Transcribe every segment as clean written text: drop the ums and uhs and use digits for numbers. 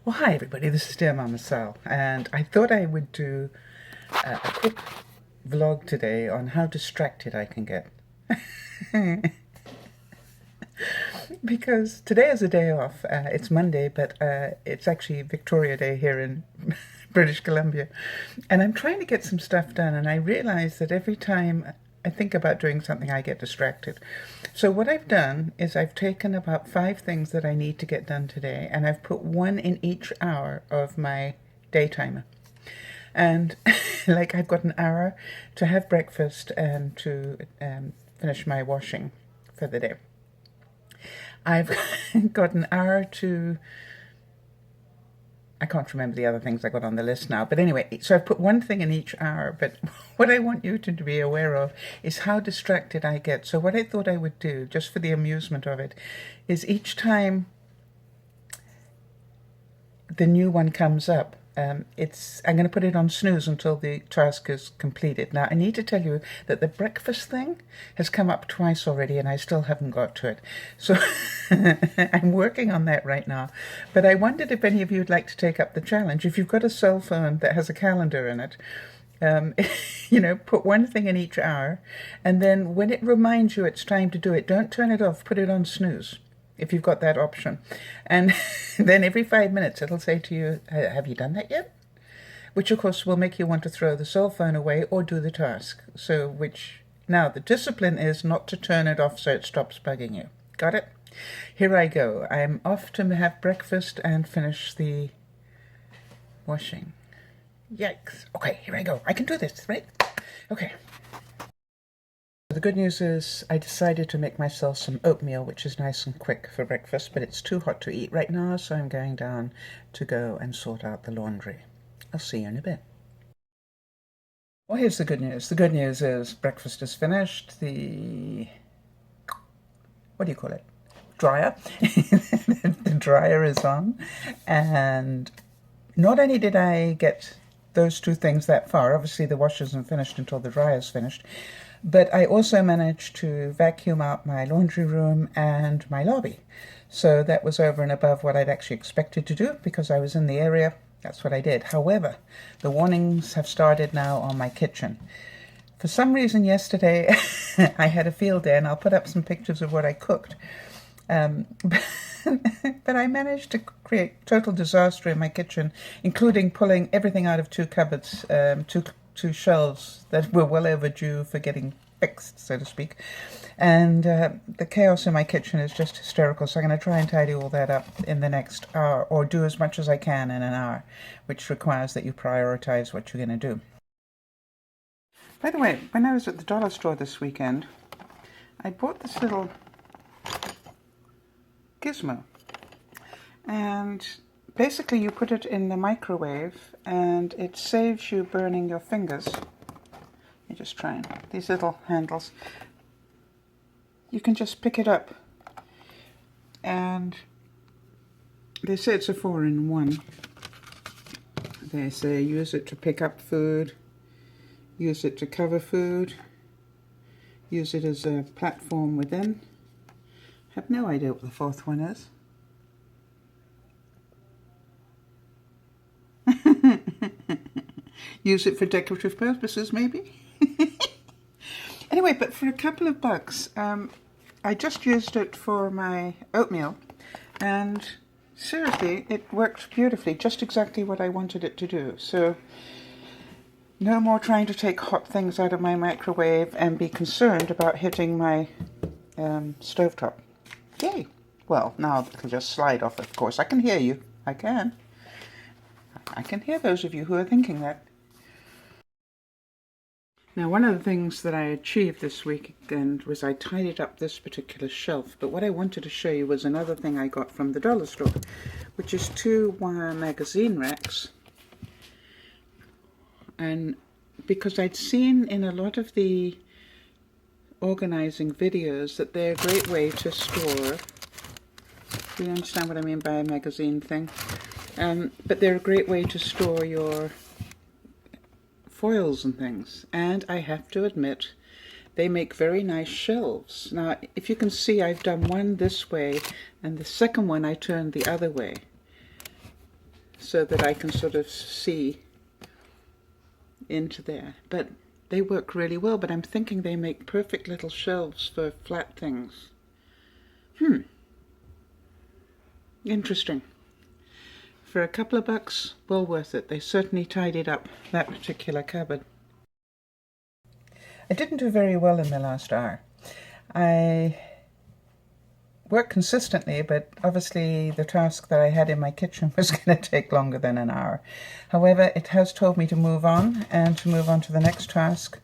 Well, hi everybody, this is DearMamaSal, and I thought I would do a quick vlog today on how distracted I can get. Because today is a day off. It's Monday, but it's actually Victoria Day here in British Columbia. And I'm trying to get some stuff done, and I realize that every time I think about doing something, I get distracted. So what I've done is I've taken about 5 things that I need to get done today, and I've put one in each hour of my day timer. And like I've got an hour to have breakfast and to finish my washing for the day. I've got an hour to, I can't remember the other things I got on the list now. But anyway, so I've put one thing in each hour. But what I want you to be aware of is how distracted I get. So what I thought I would do, just for the amusement of it, is each time the new one comes up, I'm going to put it on snooze until the task is completed. Now, I need to tell you that the breakfast thing has come up twice already and I still haven't got to it. So I'm working on that right now. But I wondered if any of you would like to take up the challenge. If you've got a cell phone that has a calendar in it, put one thing in each hour, and then when it reminds you it's time to do it, don't turn it off, put it on snooze, if you've got that option. And then every 5 minutes it'll say to you, have you done that yet? Which of course will make you want to throw the cell phone away or do the task. Now the discipline is not to turn it off so it stops bugging you. Got it? Here I go. I'm off to have breakfast and finish the washing. Yikes. Okay, here I go. I can do this, right? Okay. The good news is I decided to make myself some oatmeal, which is nice and quick for breakfast, but it's too hot to eat right now, so I'm going down to go and sort out the laundry. I'll see you in a bit. Well, here's the good news. The good news is breakfast is finished. What do you call it? Dryer. The dryer is on. And not only did I get those 2 things that far, obviously the wash isn't finished until the dryer's finished, but I also managed to vacuum out my laundry room and my lobby. So that was over and above what I'd actually expected to do because I was in the area. That's what I did. However, the warnings have started now on my kitchen. For some reason yesterday I had a field day, and I'll put up some pictures of what I cooked. But I managed to create total disaster in my kitchen, including pulling everything out of 2 cupboards, two shelves that were well overdue for getting fixed, so to speak. And the chaos in my kitchen is just hysterical, so I'm going to try and tidy all that up in the next hour, or do as much as I can in an hour, which requires that you prioritize what you're going to do. By the way, when I was at the dollar store this weekend, I bought this little gizmo, and basically you put it in the microwave and it saves you burning your fingers. You just try and, these little handles, you can just pick it up, and they say it's a 4-in-1. They say use it to pick up food, use it to cover food, use it as a platform within. I have no idea what the 4th one is. Use it for decorative purposes, maybe? Anyway, but for a couple of bucks, I just used it for my oatmeal, and seriously, it worked beautifully, just exactly what I wanted it to do. So no more trying to take hot things out of my microwave and be concerned about hitting my stovetop. Yay! Well, now it'll just slide off, of course. I can hear you. I can hear those of you who are thinking that. Now, one of the things that I achieved this weekend was I tidied up this particular shelf, but what I wanted to show you was another thing I got from the dollar store, which is 2 wire magazine racks. And because I'd seen in a lot of the organizing videos that they're a great way to store, do you understand what I mean by a magazine thing? But they're a great way to store your foils and things, and I have to admit they make very nice shelves. Now if you can see, I've done one this way and the second one I turned the other way, so that I can sort of see into there. But they work really well, but I'm thinking they make perfect little shelves for flat things. Interesting. For a couple of bucks, well worth it. They certainly tidied up that particular cupboard. I didn't do very well in the last hour. I worked consistently, but obviously the task that I had in my kitchen was going to take longer than an hour. However, it has told me to move on and to move on to the next task,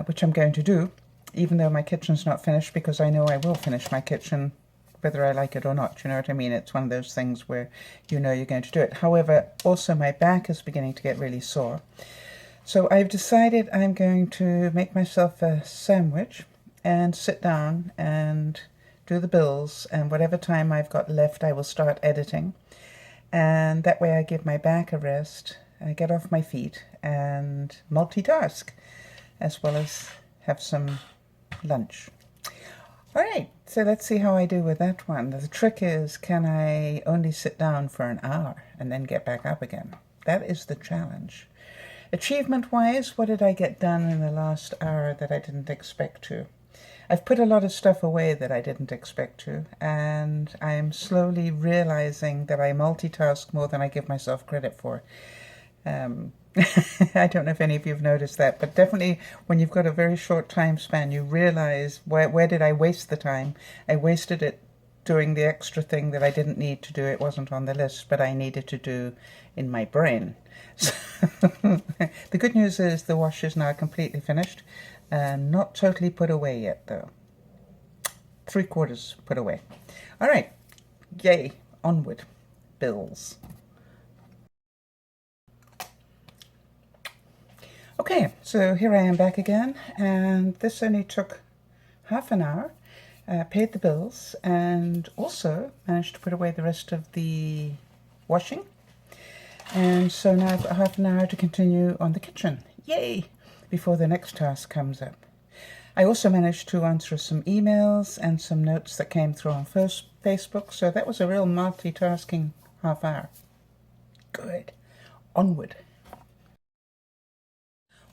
which I'm going to do, even though my kitchen's not finished, because I know I will finish my kitchen whether I like it or not. You know what I mean? It's one of those things where you know you're going to do it. However, also my back is beginning to get really sore. So I've decided I'm going to make myself a sandwich and sit down and do the bills, and whatever time I've got left I will start editing, and that way I give my back a rest, I get off my feet and multitask as well as have some lunch. Alright, so let's see how I do with that one. The trick is, can I only sit down for an hour and then get back up again? That is the challenge. Achievement-wise, what did I get done in the last hour that I didn't expect to? I've put a lot of stuff away that I didn't expect to, and I'm slowly realizing that I multitask more than I give myself credit for. I don't know if any of you have noticed that, but definitely when you've got a very short time span, you realize, where did I waste the time? I wasted it doing the extra thing that I didn't need to do. It wasn't on the list, but I needed to do in my brain. So the good news is the wash is now completely finished. Not totally put away yet, though. 3/4 put away. All right, yay, onward, bills. Okay, so here I am back again, and this only took half an hour. Paid the bills and also managed to put away the rest of the washing. And so now I've got half an hour to continue on the kitchen. Yay! Before the next task comes up. I also managed to answer some emails and some notes that came through on Facebook, so that was a real multitasking half hour. Good. Onward.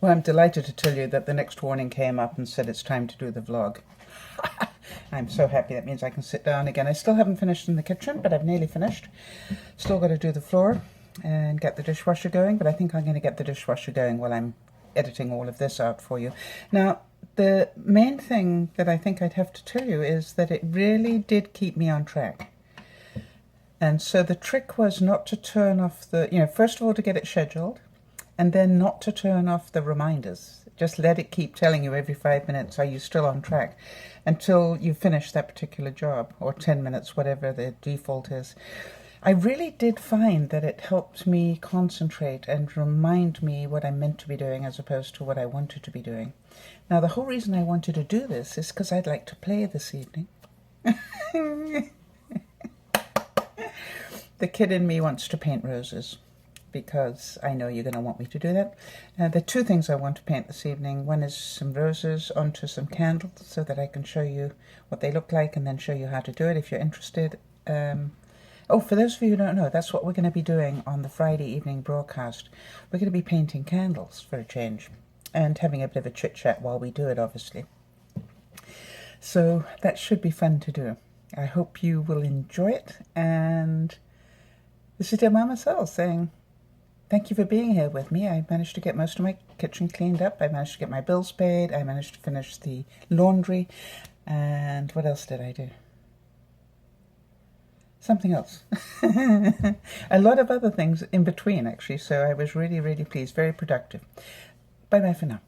Well, I'm delighted to tell you that the next warning came up and said it's time to do the vlog. I'm so happy. That means I can sit down again. I still haven't finished in the kitchen, but I've nearly finished. Still got to do the floor and get the dishwasher going, but I think I'm going to get the dishwasher going while I'm editing all of this out for you. Now, the main thing that I think I'd have to tell you is that it really did keep me on track. And so the trick was not to turn off the, first of all to get it scheduled, and then not to turn off the reminders. Just let it keep telling you every 5 minutes, are you still on track, until you finish that particular job, or 10 minutes, whatever the default is. I really did find that it helped me concentrate and remind me what I'm meant to be doing as opposed to what I wanted to be doing. Now, the whole reason I wanted to do this is because I'd like to play this evening. The kid in me wants to paint roses, because I know you're going to want me to do that. There are two things I want to paint this evening. One is some roses onto some candles so that I can show you what they look like and then show you how to do it if you're interested. Oh, for those of you who don't know, that's what we're going to be doing on the Friday evening broadcast. We're going to be painting candles for a change and having a bit of a chit-chat while we do it, obviously. So that should be fun to do. I hope you will enjoy it. And this is DearMamaSal saying thank you for being here with me. I managed to get most of my kitchen cleaned up. I managed to get my bills paid. I managed to finish the laundry. And what else did I do? Something else. A lot of other things in between, actually. So I was really, really pleased. Very productive. Bye-bye for now.